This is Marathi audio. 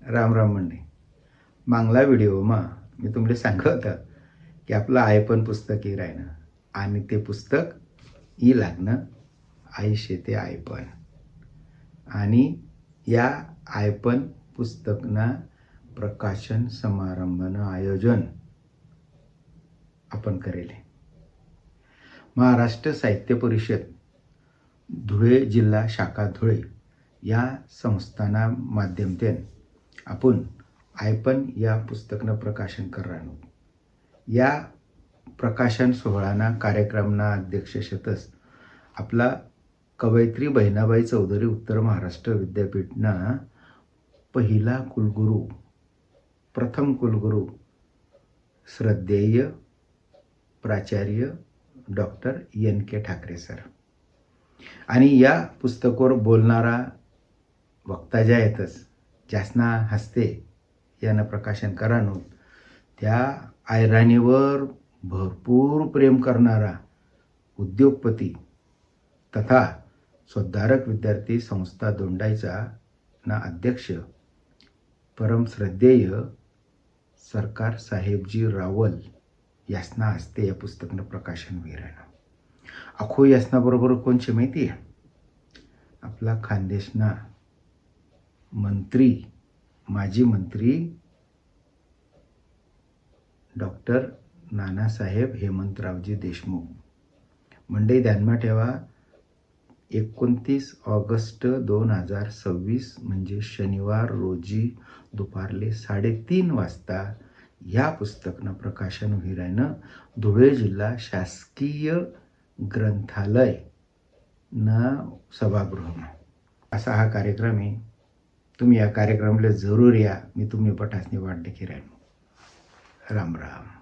राम राम म्हणणे मागला व्हिडिओमा मी तुम्हाला सांगत होतं की आपलं आयपण पुस्तक ही राहणं आणि ते पुस्तक ही लागणं आई शेते आयपण आणि या आयपण पुस्तकना प्रकाशन समारंभनं आयोजन आपण करेल. महाराष्ट्र साहित्य परिषद धुळे जिल्हा शाखा धुळे या संस्थाना माध्यमतेन आपण आयपण या पुस्तकनं प्रकाशन करणार. या प्रकाशन सोहळाना कार्यक्रमना अध्यक्षशतस आपला कवयित्री बहिणाबाई चौधरी उत्तर महाराष्ट्र विद्यापीठना पहिला कुलगुरू प्रथम कुलगुरू श्रद्धेय प्राचार्य डॉक्टर NK ठाकरे सर आणि या पुस्तकावर बोलणारा वक्ता ज्या येतच ज्यासना हस्ते यानं प्रकाशन करानो त्या आयराणीवर भरपूर प्रेम करणारा उद्योगपती तथा सुधारक विद्यार्थी संस्था दोंडाईचा ना अध्यक्ष परम श्रद्धेय सरकार साहेबजी रावल यासना हस्ते या पुस्तकनं प्रकाशन होईल. अखो यासना बरोबर कोणचे माहिती आहे? आपला खानदेशना मंत्री माजी मंत्री डॉक्टर नानासाहेब हेमंतरावजी देशमुख. मंडई ध्यानमा ठेवा 29 ऑगस्ट 2026 म्हणजे शनिवार रोजी दुपारले 3:30 वाजता ह्या पुस्तकनं प्रकाशन होईरायनं धुळे जिल्हा शासकीय ग्रंथालय ना सभागृह असा हा कार्यक्रम आहे. तुम्ही या कार्यक्रमाला जरूर या. मी तुम्ही पटासनी वाट देखील राहीन. राम राम.